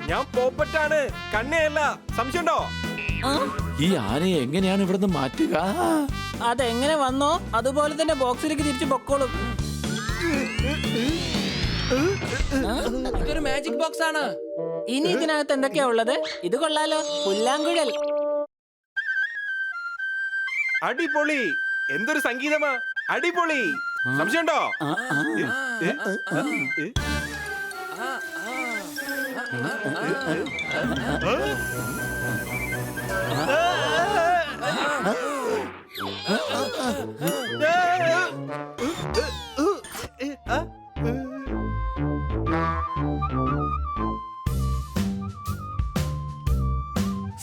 ഞാൻ പോപ്പറ്റാണ്, കണ്ണയല്ല. സംശയമുണ്ടോ? ഈ ആനയെ എങ്ങനെയാണ് ഇവിടുന്ന് മാറ്റുക? അതെങ്ങനെ വന്നോ അതുപോലെ തന്നെ ബോക്സിലേക്ക് തിരിച്ചു പൊക്കോളും. ഇതൊരു മാജിക് ബോക്സ് ആണ്. ഇനി ഇതിനകത്ത് എന്തൊക്കെയാ ഉള്ളത്? ഇത് കൊള്ളാലോ, പുല്ലാങ്കുഴൽ. അടിപൊളി, എന്തൊരു സംഗീതമാ, അടിപൊളി. സംശയമുണ്ടോ?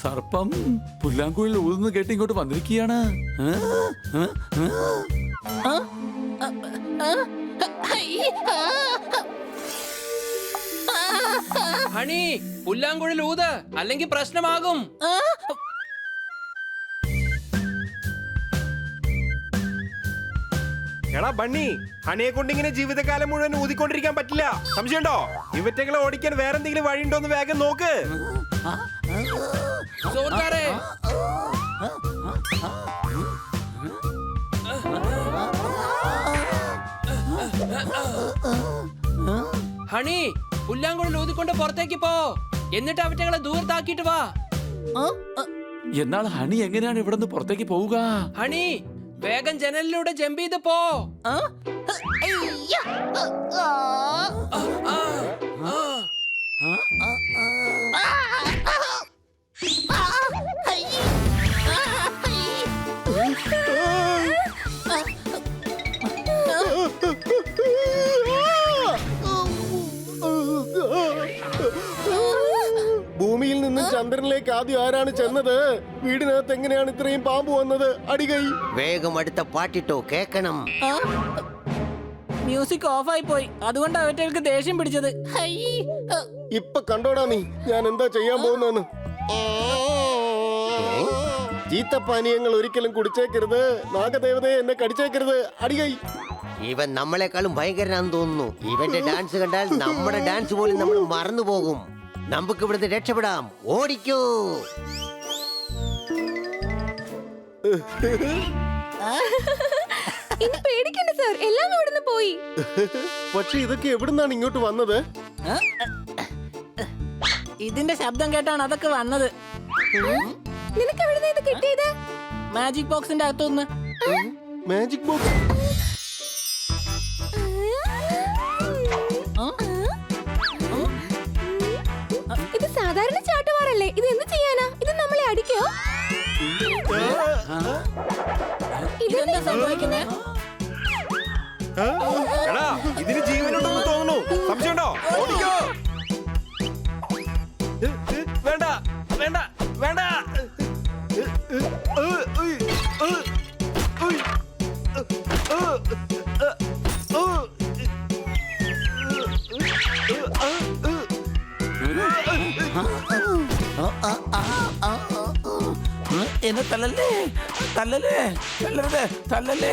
സർപ്പം പുല്ലാങ്കുഴൽ ഊതുന്ന കേട്ട് ഇങ്ങോട്ട് വന്നിരിക്കുകയാണ്. ഹണി, പുല്ലാങ്കുഴൽ ഊത്, അല്ലെങ്കിൽ പ്രശ്നമാകും. എടാ ബണ്ണി, ഹണിയെ കൊണ്ട് ഇങ്ങനെ ജീവിതകാലം മുഴുവൻ ഊതിക്കൊണ്ടിരിക്കാൻ പറ്റില്ല. സംശയമുണ്ടോ? ഇവറ്റകളെ ഓടിക്കാൻ വേറെന്തെങ്കിലും വഴിയുണ്ടോന്ന് വേഗം നോക്ക്. ചോർക്കാരെ, ഹണി, പുല്ലാങ്കുഴൽ ഊതിക്കൊണ്ട് പുറത്തേക്ക് പോ. എന്നിട്ട് അവറ്റകളെ ദൂരത്താക്കിട്ട് വാ. എന്നാൽ ഹണി എങ്ങനെയാണ് ഇവിടുന്ന് പുറത്തേക്ക് പോവുക? ഹണി, വേഗം ജനലിലൂടെ ജമ്പ് ചെയ്ത് പോ. ഭൂമിയിൽ നിന്നും ചന്ദ്രനിലേക്ക് ആദ്യം ആരാണ് ചെന്നത്? വീടിനകത്ത് എങ്ങനെയാണ് ഇത്രയും പാമ്പ് വന്നത്? അടികൈ, വേഗം അടുത്ത പാട്ടിട്ടോ, കേക്കണം. മ്യൂസിക് ഓഫായി പോയി, അതുകൊണ്ട് അവറ്റകൾക്ക് ദേഷ്യം പിടിച്ചത്. ഇപ്പൊ കണ്ടോടാ നീ ഞാൻ എന്താ ചെയ്യാൻ പോകുന്നെന്ന്. ചീത്തപ്പാനീയങ്ങൾ ഒരിക്കലും കുടിച്ചേക്കരുത്. നാഗദേവതയെ എന്നെ കടിച്ചേക്കരുത്. അടികൈ. ഇവൻ നമ്മളെക്കാളും ഭയങ്കരനാന്ന് തോന്നുന്നു. ഇവന്റെ ഡാൻസ് കണ്ടാൽ നമ്മുടെ ഡാൻസ് പോലും നമ്മൾ മറന്നു പോകും. നമുക്ക് ഇവിടുന്ന് രക്ഷപ്പെടാം. ഓടിക്കൂ. ഇനി പേടിക്കണ്ട സാർ, എല്ലാം ഇവിടുന്ന് പോയി. പക്ഷെ ഇതൊക്കെ എവിടുന്നാണ് ഇങ്ങോട്ട് വന്നത്? ഇതിന്റെ ശബ്ദം കേട്ടാണ് അതൊക്കെ വന്നത്. നിനക്ക് എവിടുന്നാ ഇത് കിട്ടിയത്? മാജിക് ബോക്സിന്റെ അകത്തുനിന്ന്. Magic box? ഇത് സാധാരണ ചാട്ടുവാറല്ലേ? ഇത് എന്ത് ചെയ്യാനാ? ഇത് നമ്മളെ അടിക്കോ? ഇതെന്താ സംഭവിക്കുന്നേ? എടാ, ഇതിന് ജീവനുണ്ടെന്ന് തോന്നുന്നു. സംശയമുണ്ടോ? ഓടിക്കോ. വേണ്ട വേണ്ട വേണ്ട. എന്നെ തല്ലല്ലേ, തല്ലല്ലേ, തല്ലരുത്, തല്ലല്ലേ.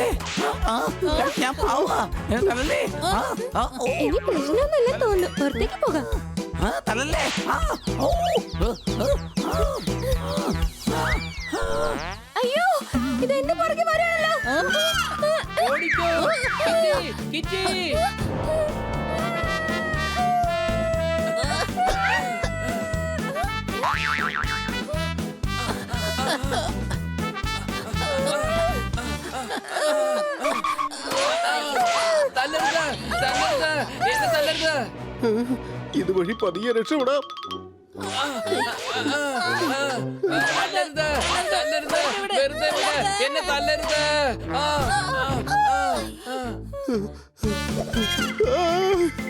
ഞാൻ പാവാ, എന്നെ തല്ലല്ലേ. ഇനി പ്രശ്നമൊന്നുമില്ല തോന്നുന്നു. പുറത്തേക്ക് പോകാം. തല്ലല്ലേ. അയ്യോ, ഇത് എന്റെ പുറകെ വരാണല്ലോ. ഓടിക്കോ, കിറ്റി, കിറ്റി. ഇതുവഴി പതിയെ രക്ഷപ്പെടാം. എന്നെ തല്ലരുത്.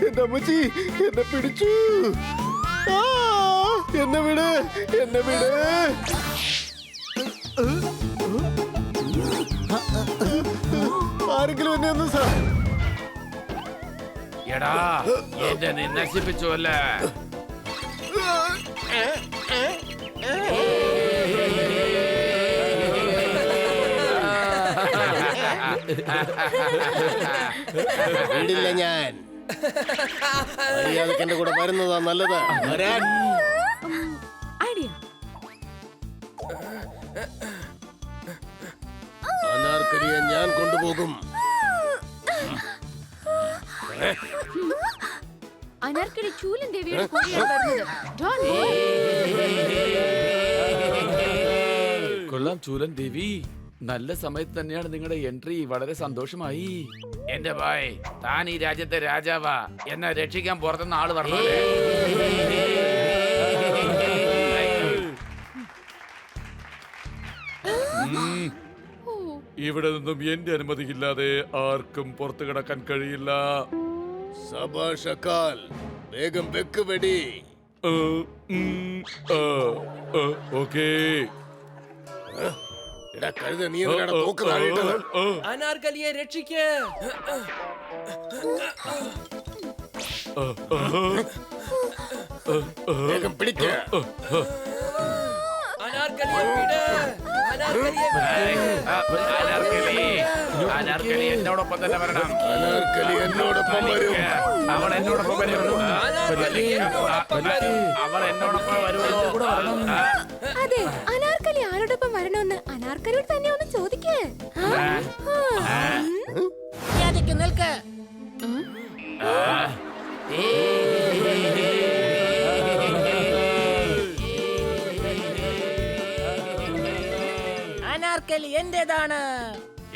എന്റെ അമ്മച്ചി എന്നെ പിടിച്ചു. എന്നെ വിട്, എന്നെ വിട്. ആരെങ്കിലും എന്നെ ഒന്ന് എടാ, എന്നെ നശിപ്പിച്ചു അല്ലേ? വീടില്ല ഞാൻ. മര്യാദയ്ക്ക് എന്റെ കൂടെ വരുന്നതാ നല്ലത്. വരാൻ. ഐഡിയ. അനാർക്കലിയെ ഞാൻ കൊണ്ടുപോകും. അനാർക്കലി ചൂലൻ ദേവിയുടെ കൂടെയാണ് വരുന്നത്. Don't go. കൊള്ളാം ചൂലൻ ദേവി, നല്ല സമയത്ത് തന്നെയാണ് നിങ്ങളുടെ എൻട്രി. വളരെ സന്തോഷമായി. എന്റെ ഭായ്, താൻ ഈ രാജ്യത്തെ രാജാവാ. എന്നെ രക്ഷിക്കാൻ പുറത്തുനിന്ന് ആള് പറഞ്ഞോളെ. ഇവിടെ നിന്നും എന്റെ അനുമതിയില്ലാതെ ആർക്കും പുറത്തു കിടക്കാൻ കഴിയില്ല. സബാഷക്കാൽ, വേഗം വെക്ക് വെടി. ഓക്കേ. എടാ കഴുത, നീ എന്തിനാണ് തോക്ക് താഴെയിട്ടത്? അനാർക്കലിയെ രക്ഷിക്ക്. വേഗം പിടിക്ക. അനാർക്കലിയെ വിട്. അനാർക്കലിയെ വിട്. അനാർക്കലി എന്നോടൊപ്പം തന്നെ വരണം. അനാർക്കലി എന്നോടൊപ്പം വരും. അവൾ എന്നോടൊപ്പം വരും. അനാർക്കലി എന്നോടൊപ്പം വരും. അവൾ എന്നോടൊപ്പം വരുമോ? അതെ, അനാർക്കലി ആരോടൊപ്പം വരണമെന്ന് അനാർക്കലിയോട് തന്നെ ഒന്ന് ചോദിക്കേ. നിൽക്ക്. അനാർക്കലി എന്റേതാണ്.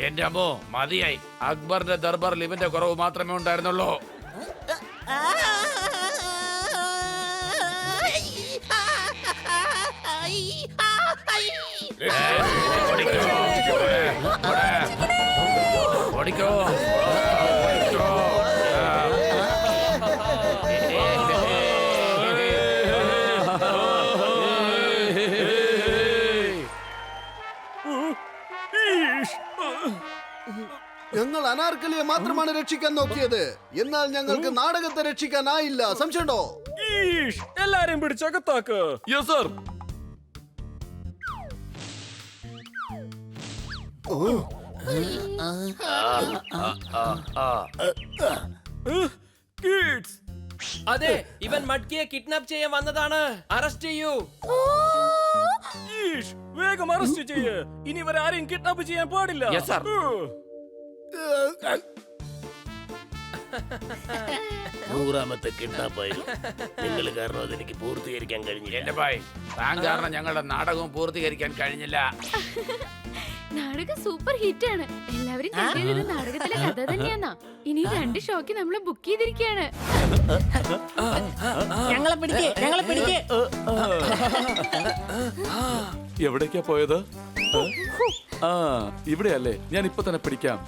എന്റെ അമ്മോ, മതിയായി. അക്ബറിന്റെ ദർബാറിൽ ഇവന്റെ കുറവ് മാത്രമേ ഉണ്ടായിരുന്നുള്ളൂ. ഓടിക്കോ. ഞങ്ങൾ അനാർക്കലിയെ മാത്രമാണ് രക്ഷിക്കാൻ നോക്കിയത്. എന്നാൽ ഞങ്ങൾക്ക് നാടകത്തെ രക്ഷിക്കാനായില്ല. സംശയമുണ്ടോ? എല്ലാരെയും പിടിച്ചകത്താക്ക്. Yes sir. അതെ, ഇവൻ മഡ്കിയെ കിഡ്നാപ്പ് ചെയ്യാൻ വന്നതാണ്. അറസ്റ്റ് ചെയ്യൂ. വേഗം അറസ്റ്റ് ചെയ്യ്. ഇനി ഇവരെ ആരെയും കിഡ്നാപ്പ് ചെയ്യാൻ പാടില്ല. Yes, sir. നൂറാമത്തെ കിഡ്നാപ്പായി. നിങ്ങൾ കാരണം അതെനിക്ക് പൂർത്തീകരിക്കാൻ കഴിഞ്ഞില്ല. എന്റെ ഭായ്, താൻ കാരണം ഞങ്ങളുടെ നാടകവും പൂർത്തീകരിക്കാൻ കഴിഞ്ഞില്ല. നാടകം സൂപ്പർ ഹിറ്റ് ആണ്. എല്ലാവരും കണ്ടത് നാടകത്തിലെ കഥ തന്നെയാന്നാ. ഇനി 2 ഷോക്ക് നമ്മൾ ബുക്ക് ചെയ്തിരിക്കുകയാണ്. ഞങ്ങളെ പിടിക്കേ, ഞങ്ങളെ പിടിക്കേ. എവിടേക്കാ പോയത്? ആ, ഇവിടെയല്ലേ. ഞാൻ ഇപ്പൊ തന്നെ പിടിക്കാം.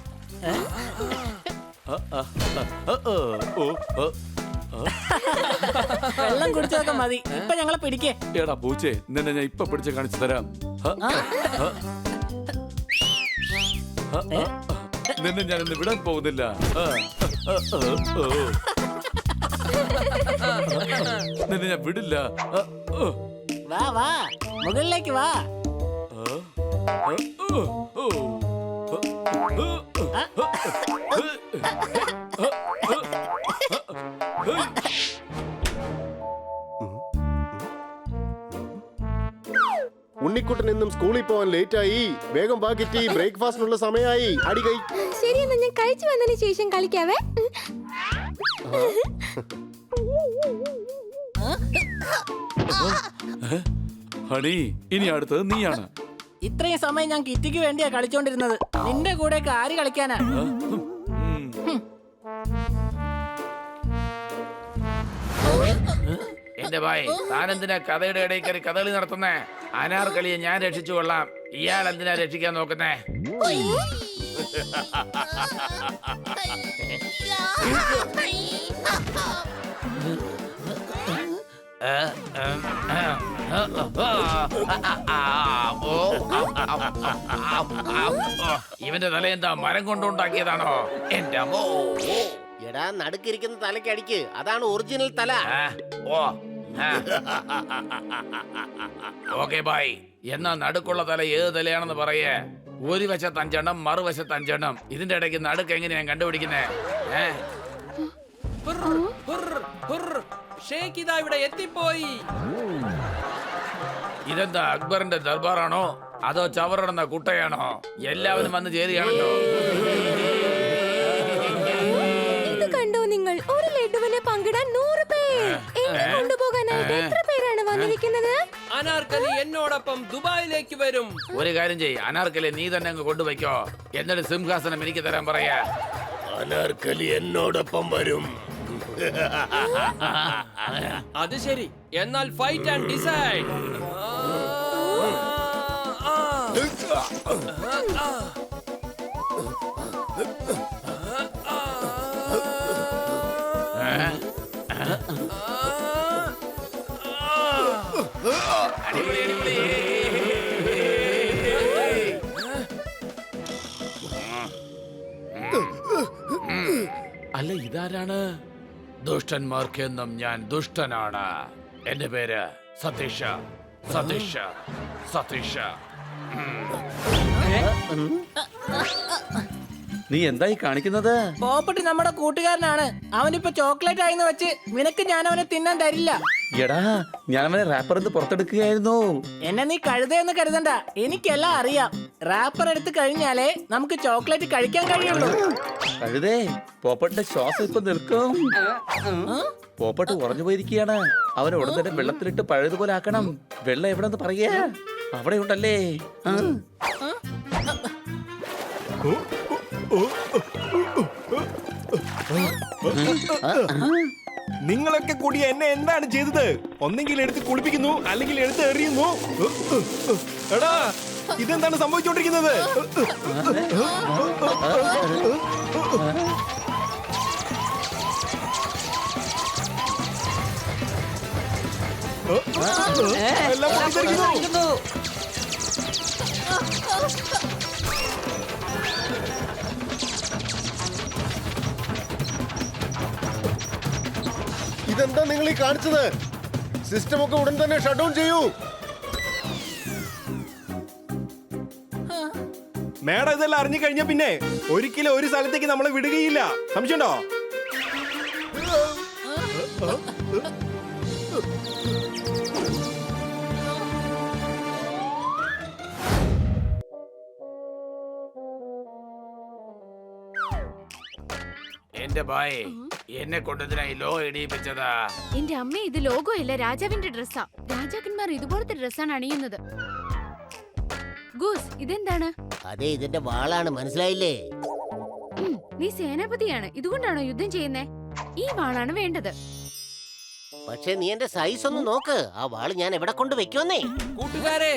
വെള്ളം കുടിച്ചതൊക്കെ മതി. ഇപ്പൊ ഞങ്ങളെ പിടിക്കേ. എടാ പൂച്ചേ, നിന്നെ ഞാൻ ഇപ്പൊ പിടിച്ച് കാണിച്ചു തരാം. നിന്നെ ഞാൻ ഇന്ന് വിടാൻ പോകുന്നില്ല. നിന്നെ ഞാൻ വിടില്ല. വാ വാ, മുകളിലേക്ക് വാ. ഉണ്ണിക്കുട്ടൻ ഇന്നും സ്കൂളിൽ പോവാൻ ലേറ്റ് ആയി. വേഗം ബാക്കിറ്റി, ബ്രേക്ക്ഫാസ്റ്റിനുള്ള സമയമായി. അടികൈ. ശരി, എന്നാ ഞാൻ കഴിച്ചു വന്നതിന് ശേഷം കളിക്കാവേ. ഹണി, ഇനി അടുത്തത് നീയാണ്. ഇത്രയും സമയം ഞാൻ കിറ്റിക്ക് വേണ്ടിയാ കളിച്ചോണ്ടിരുന്നത്. നിന്റെ കൂടെ ആര് കളിക്കാനാ? എന്റെ ഭായ്, താൻ എന്തിനാ കഥയുടെ ഇടയിൽ കയറി കഥകളി നടത്തുന്നേ? അനാർക്കലിയെ ഞാൻ രക്ഷിച്ചു കൊള്ളാം. ഇയാൾ എന്തിനാ രക്ഷിക്കാൻ നോക്കുന്നേ? ഇവന്റെ തല എന്താ മരം കൊണ്ടുണ്ടാക്കിയതാണോ? എന്റെ അമ്മോ. എടാ, നടുക്കിരിക്കുന്ന തലയ്ക്ക് അടിക്ക്. അതാണ് ഒറിജിനൽ തല. ഓക്കെ ബായ്, എന്നാ നടുക്കുള്ള തല ഏത് തലയാണെന്ന് പറയേ. ഒരു വശത്ത് 5 എണ്ണം മറുവശത്ത് 5 എണ്ണം. ഇതിന്റെ ഇടയ്ക്ക് നടുക്ക് എങ്ങനെയാ കണ്ടുപിടിക്കുന്നേ? ഷേക്ക് ഇതാ ഇവിടെ എത്തിപ്പോയി. ഇതെന്താ അക്ബറിന്റെ ദർബാറാണോ അതോ ചവറടന്ന കുട്ടയാണോ? എല്ലാവരും വന്ന് ചേരുകയാണല്ലോ. ഇത് കണ്ടോ നിങ്ങൾ? ഒരു ലഡുവിനെ പങ്കിടാൻ 100 പേർ. എന്നെ കൊണ്ടുപോകാനായിട്ട് എത്ര പേരാണ് വന്നിരിക്കുന്നത്? അനാർക്കലി എന്നോടൊപ്പം ദുബായിലേക്ക് വരും. ഒരു കാര്യം ചെയ്യ്, അനാർക്കലി നീ തന്നെ അങ്ങ് കൊണ്ടുവയ്ക്കോ. എന്നിട്ട് സിംഹാസനം എനിക്ക് തരാൻ പറയാ. അനാർക്കലി എന്നോടൊപ്പം വരും. അത് ശരി, എന്നാൽ ഫൈറ്റ് ആൻഡ് ഡിസൈഡ്. അടിപൊളി അടിപൊളി. അല്ല ഇതാരാണ്? ദുഷ്ടന്മാർക്കെന്നും ഞാൻ ദുഷ്ടനാണ്. എന്റെ പേര് സതീഷ. സതീഷ സതീഷ. നീ എന്തായി കാണിക്കുന്നത്? പോപ്പട്ടി നമ്മുടെ കൂട്ടുകാരനാണ്. അവനിപ്പോ ചോക്ലേറ്റ് ആയിന്ന് വെച്ച് നിനക്ക് ഞാൻ അവനെ തിന്നാൻ തരില്ല. എടാ ഞാൻ അവനെ റാപ്പർ എന്ന് പുറത്തെടുക്കുകയായിരുന്നു. എന്നെ നീ കഴുതയെന്ന് കരുതണ്ട, എനിക്കെല്ലാം അറിയാം. റാപ്പർ എടുത്ത് കഴിഞ്ഞാലേ നമുക്ക് ചോക്ലേറ്റ് കഴിക്കാൻ കഴിയുള്ളൂ. കഴുതേ, പോപ്പട്ടിന്റെ ശ്വാസം ഇപ്പൊ നിൽക്കും. പോപ്പട്ട് ഉറഞ്ഞു പോയിരിക്കുകയാണ്. അവനെ ഉടൻ തന്നെ വെള്ളത്തിലിട്ട് പഴയതുപോലെ ആക്കണം. വെള്ളം എവിടെന്ന് പറയാ? അവിടെ ഉണ്ടല്ലേ. നിങ്ങളൊക്കെ കൂടി എന്നെ എന്താണ് ചെയ്തത്? ഒന്നെങ്കിൽ എടുത്ത് കുളിപ്പിക്കുന്നു, അല്ലെങ്കിൽ എടുത്ത് എറിയുന്നു. എടാ ഇതെന്താണ് സംഭവിച്ചുകൊണ്ടിരിക്കുന്നത്? എല്ലാം പൊട്ടിത്തെറിക്കുന്നു. ഇതെന്താ നിങ്ങൾ ഈ കാണിച്ചത്? സിസ്റ്റം ഒക്കെ ഉടൻ തന്നെ ഷട്ട് ഡൗൺ ചെയ്യൂ. മേഡം ഇതെല്ലാം അറിഞ്ഞു കഴിഞ്ഞ പിന്നെ ഒരിക്കലും ഒരു സ്ഥലത്തേക്ക് നമ്മളെ വിടുകയില്ല. സംശയമുണ്ടോ? എന്റെ ബായ്, എന്നെ കൊണ്ടതിനായി ലോ ഇടിയിപ്പിച്ചതാ. എന്റെ അമ്മ, ഇത് ലോഗോ ഇല്ല, രാജാവിന്റെ ഡ്രസ്സാ. രാജാക്കന്മാർ ഇതുപോലത്തെ ഡ്രസ്സാണ് അണിയുന്നത്. ഗൂസ്, ഇതെന്താണ്? അതെ, ഇതിന്റെ വാളാണ്, മനസ്സിലായില്ലേ? നീ സേനാപതിയാണ്, ഇതുകൊണ്ടാണോ യുദ്ധം ചെയ്യുന്നേ? ഈ വാളാണ് വേണ്ടത്. പക്ഷെ നീ എന്റെ സൈസ് ഒന്ന് നോക്ക്. ആ വാള് ഞാൻ എവിടെ കൊണ്ട് വെക്കുമെന്നേ? കൂട്ടുകാരെ,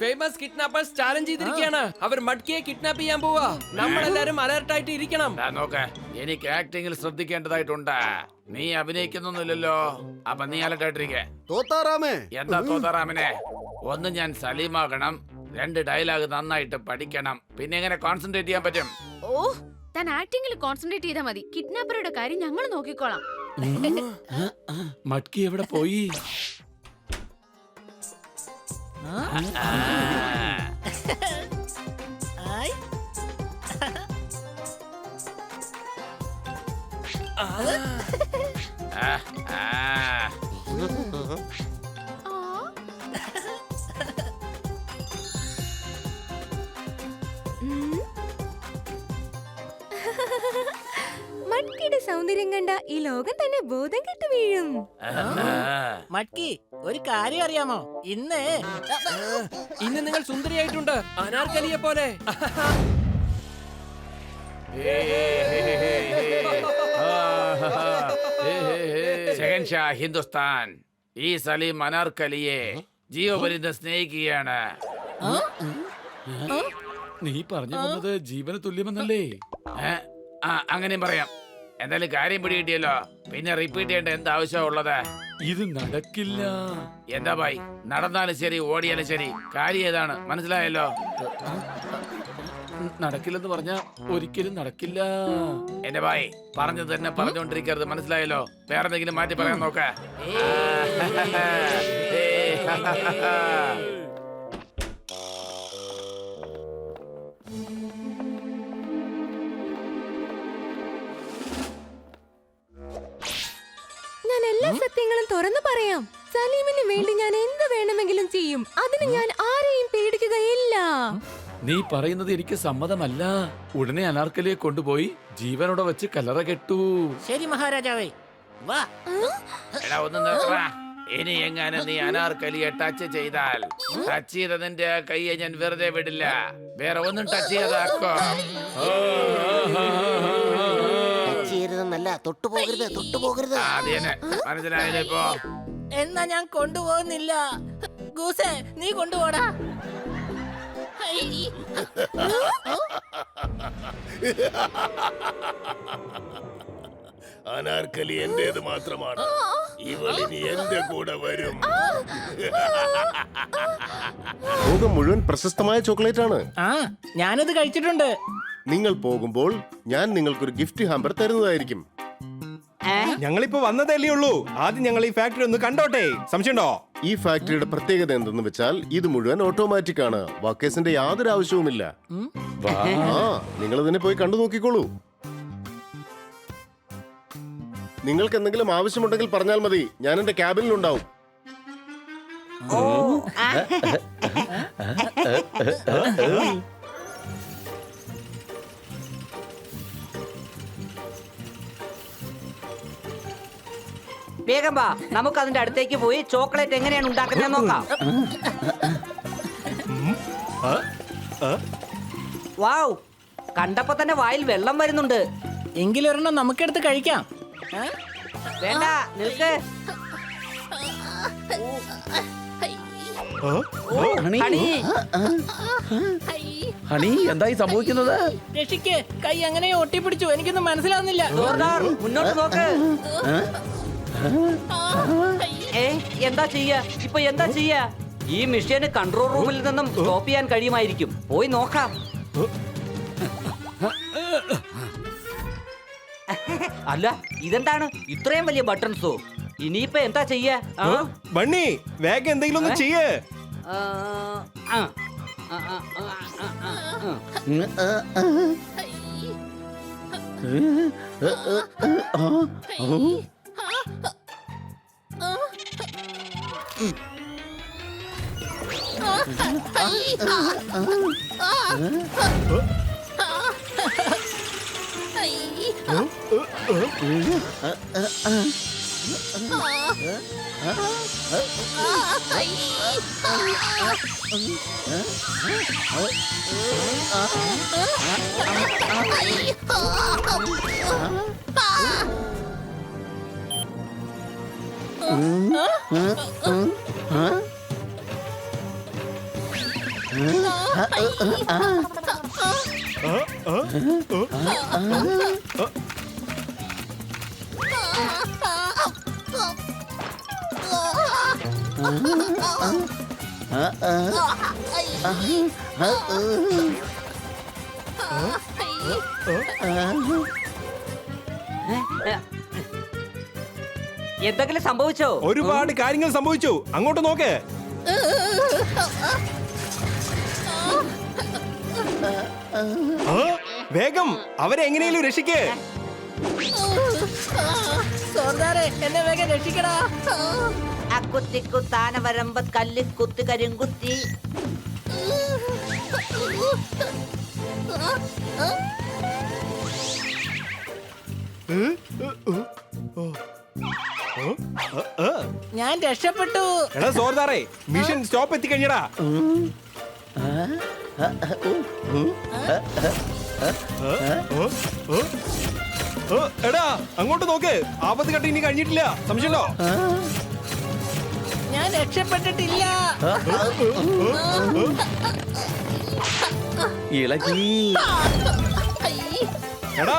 ഫേമസ് കിഡ്നാപ്പേഴ്സ് ചാലഞ്ച് ചെയ്തിരിക്കുകയാണ്. അവർ മഡ്കിയെ കിഡ്നാപ്പ് ചെയ്യാൻ പോവാ. നമ്മളെല്ലാരും അലർട്ടായിട്ട് ഇരിക്കണം. നോക്ക, എനിക്ക് ആക്ടിങ്ങിൽ ശ്രദ്ധിക്കേണ്ടതായിട്ടുണ്ട്. നീ അഭിനയിക്കുന്നൊന്നുമില്ലല്ലോ, അപ്പൊ നീ അലർട്ടായിട്ടിരിക്കെ. തോത്താറാമേ, എന്താ തോത്താറാമിനെ? ഒന്ന് ഞാൻ സലീമാകണം, 2 ഡയലോഗ് നന്നായിട്ട് പഠിക്കണം. പിന്നെ എങ്ങനെ കോൺസെൻട്രേറ്റ് ചെയ്യാൻ പറ്റും? ഓ, താൻ ആക്ടിങ്ങിൽ കോൺസെൻട്രേറ്റ് ചെയ്താൽ മതി. കിഡ്നാപ്പറുടെ കാര്യം ഞങ്ങൾ നോക്കിക്കോളാം. മട്കി എവിടെ പോയി? ആയ്. മഡ്കിയുടെ സൗന്ദര്യം കണ്ട ഈ ലോകം തന്നെ ബോധം കെട്ട് വീഴും. മട്കി, ഒരു കാര്യം അറിയാമോ? ഇന്ന് നിങ്ങൾ സുന്ദരിയായിട്ടുണ്ട്, അനാർക്കലിയെ പോലെ. ഷഹൻഷാ ഹിന്ദുസ്ഥാൻ, ഈ സലീം അനാർക്കലിയെ ജീവപര്യന്തം സ്നേഹിക്കുകയാണ്. നീ പറഞ്ഞു വന്നത് ജീവന് തുല്യമെന്നല്ലേ? അങ്ങനെയും പറയാം. എന്തായാലും കാര്യം പിടികിട്ടിയല്ലോ, പിന്നെ റിപ്പീറ്റ് ചെയ്യേണ്ട എന്താ ആവശ്യമുള്ളത്? ഇത് നടക്കില്ല. എന്താ ഭായി, നടന്നാലും ശരി ഓടിയാലും ശരി, കാര്യം ഏതാണ് മനസ്സിലായല്ലോ? നടക്കില്ലെന്ന് പറഞ്ഞ ഒരിക്കലും നടക്കില്ല. എന്റെ ഭായി, പറഞ്ഞത് തന്നെ പറഞ്ഞുകൊണ്ടിരിക്കരുത്, മനസ്സിലായല്ലോ? വേറെ എന്തെങ്കിലും മാറ്റി പറയാൻ നോക്ക. തുറന്നു പറയാം. സലീമിന് വേണ്ടി ഞാൻ എന്ത് വേണമെങ്കിലും ചെയ്യും. അതിന് ഞാൻ ആരെയും പേടിക്കുകയില്ല. നീ പറയുന്നത് എനിക്ക് സമ്മതമല്ല. ഉടനെ അനാർക്കലിയെ കൊണ്ടുപോയി ജീവനോടെ വെച്ച് കല്ലറ കെട്ടു. ശരി മഹാരാജാവേ, വാ. എടാ ഒന്ന് നിർത്തടാ. ഇനി എങ്ങനെ നീ അനാർക്കലിയെ ടച്ച് ചെയ്താൽ ടച്ച് ചെയ്തതിന്റെ കൈയെ ഞാൻ വെറുതെ വിടില്ല. വേറെ ഒന്നും ടച്ച് ചെയ്താക്കോ. ചെയ്യരുതെന്നല്ല, തൊട്ടുപോകരുത്, തൊട്ടുപോകരുത്. ആദ്യനെ മനസ്സിലായില്ലേ ഇപ്പോ? എന്നാ ഞാൻ കൊണ്ടുപോകുന്നില്ല. ഗൂസേ, നീ കൊണ്ടുപോടാ. അനാർക്കലി എന്റേത് മാത്രമാണ്. ഇവളിനി എന്റെ കൂടെ വരും. ലോകം മുഴുവൻ പ്രശസ്തമായ ചോക്ലേറ്റ് ആണ്. ആ, ഞാനത് കഴിച്ചിട്ടുണ്ട്. നിങ്ങൾ പോകുമ്പോൾ ഞാൻ നിങ്ങൾക്കൊരു ഗിഫ്റ്റ് ഹാമ്പർ തരുന്നതായിരിക്കും. ഞങ്ങളിപ്പോ വന്നതല്ലേ ഉള്ളൂ. ആദ്യം ഞങ്ങൾ ഈ ഫാക്ടറി ഒന്ന് കണ്ടോട്ടെ. സംശയമുണ്ടോ? ഈ ഫാക്ടറിയുടെ പ്രത്യേകത എന്തെന്ന് വെച്ചാൽ ഇത് മുഴുവൻ ഓട്ടോമാറ്റിക് ആണ്. വർക്കേഴ്സിന്റെ യാതൊരു ആവശ്യവുമില്ല. ആ, നിങ്ങൾ ഇതിനെ പോയി കണ്ടു നോക്കിക്കോളൂ. നിങ്ങൾക്ക് എന്തെങ്കിലും ആവശ്യമുണ്ടെങ്കിൽ പറഞ്ഞാൽ മതി. ഞാൻ എന്റെ ക്യാബിനിലുണ്ടാവും. വേഗം വാ, നമുക്ക് അതിന്റെ അടുത്തേക്ക് പോയി ചോക്ലേറ്റ് എങ്ങനെയാണ് ഉണ്ടാക്കുന്നത് നോക്കാം. വാവ്, കണ്ടപ്പോ തന്നെ വായിൽ വെള്ളം വരുന്നുണ്ട്. എങ്കിലൊരെണ്ണം നമുക്കെടുത്ത് കഴിക്കാം. വേണ്ട, നിൽക്ക്. ഹണി, ഹണി, ഹണി, എന്തായി സംഭവിക്കുന്നത്? രക്ഷിക്ക്, കൈ അങ്ങനെ ഒട്ടിപ്പിടിച്ചു. എനിക്കൊന്നും മനസ്സിലാവുന്നില്ല. ജോർദാർ, മുന്നോട്ട് നോക്ക്. എന്താ ചെയ്യാ ഇപ്പൊ? എന്താ ചെയ്യാ? ഈ മിഷന് കൺട്രോൾ റൂമിൽ നിന്നും സ്റ്റോപ്പ് ചെയ്യാൻ കഴിയുമായിരിക്കും. പോയി നോക്കാം. അല്ല, ഇതെന്താണ് ഇത്രയും വലിയ ബട്ടൺസോ? ഇനിയിപ്പോ എന്താ ചെയ്യാ? ബണ്ണി, വേഗം എന്തെങ്കിലും ഒന്ന് ചെയ്യേ. എന്തെങ്കിലും സംഭവിച്ചോ? ഒരുപാട് കാര്യങ്ങൾ സംഭവിച്ചു. അങ്ങോട്ട് നോക്ക്. വേഗം അവരെ എങ്ങനെയും രക്ഷിക്ക്. എന്നെ വേഗം രക്ഷിക്കടാ. അക്കുത്തിക്കുത്താന വരമ്പ കല്ലിക്കുത്തി കരിങ്കുത്തി. ഞാൻ രക്ഷപ്പെട്ടു. എടാ സോർദാറേ, മിഷൻ സ്റ്റോപ്പ് എത്തിക്കഴിഞ്ഞടാ. എടാ അങ്ങോട്ട് നോക്ക്. ആപത്ത് ഘട്ടം ഇനി കഴിഞ്ഞിട്ടില്ല. സംശയമുണ്ടോ? ഞാൻ രക്ഷപ്പെട്ടിട്ടില്ല. ഇളകി. എടാ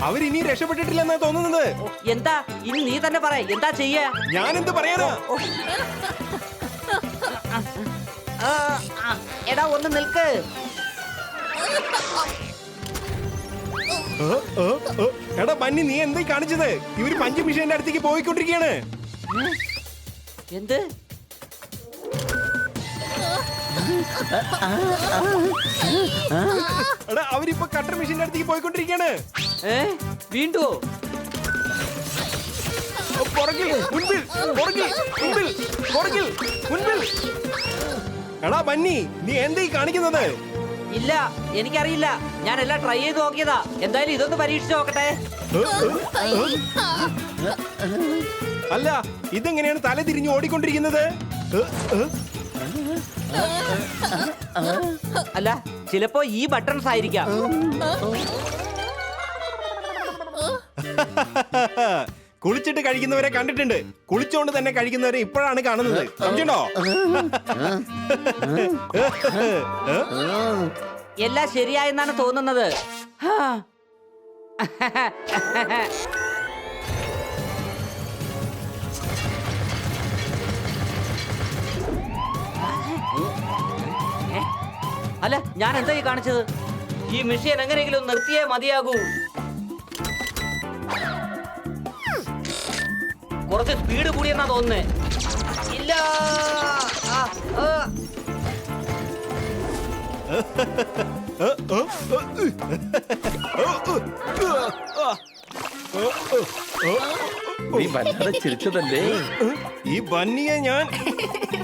അവരിനി രക്ഷപ്പെട്ടിട്ടില്ലെന്നാ തോന്നുന്നത്. എന്താ? ഇനി നീ തന്നെ പറ, എന്താ ചെയ്യാ? ഞാനെന്ത് പറയാനാ? എടാ ഒന്ന് നിൽക്ക്. എടാ ബന്നി, നീ എന്തായി കാണിച്ചത്? ഇവര് പഞ്ച് മിഷന്റെ അടുത്തേക്ക് പോയിക്കൊണ്ടിരിക്കുകയാണ്. എന്ത്? എടാ അവരിപ്പോ കട്ടർ മിഷന്റെ അടുത്തേക്ക് പോയിക്കൊണ്ടിരിക്കുകയാണ്. വീണ്ടും പുറകിൽ മുൻപിൽ പുറകിൽ മുൻപിൽ പുറകിൽ മുൻപിൽ. എടാ ബന്നി, നീ എന്താ ഈ കാണിക്കുന്നത്? ഇല്ല എനിക്കറിയില്ല, ഞാൻ എല്ലാം ട്രൈ ചെയ്ത് നോക്കിയതാ. എന്തായാലും ഇതൊന്ന് പരീക്ഷിച്ച് നോക്കട്ടെ. അല്ല, ഇതെങ്ങനെയാണ് തല തിരിഞ്ഞ് ഓടിക്കൊണ്ടിരിക്കുന്നത്? അല്ല, ചിലപ്പോ ഈ ബട്ടൺസ് ആയിരിക്കാം. കുളിച്ചിട്ട് കഴിക്കുന്നവരെ കണ്ടിട്ടുണ്ട്, കുളിച്ചോണ്ട് തന്നെ കഴിക്കുന്നവരെ ഇപ്പോഴാണ് കാണുന്നത്. സംശയമുണ്ടോ? എല്ലാം ശരിയായെന്നാണ് തോന്നുന്നത്. ഹാ. അല്ല, ഞാൻ എന്താ ഈ കാണിച്ചത്? ഈ മെഷീൻ എങ്ങനെയെങ്കിലും നിർത്തിയേ മതിയാകൂ. കുറച്ച് സ്പീഡ് കൂടിയെന്നാ തോന്നുന്നേ. ഇല്ല. നീ വല്ലാതെ ചിരിച്ചതല്ലേ? ഈ ബന്നിയെ ഞാൻ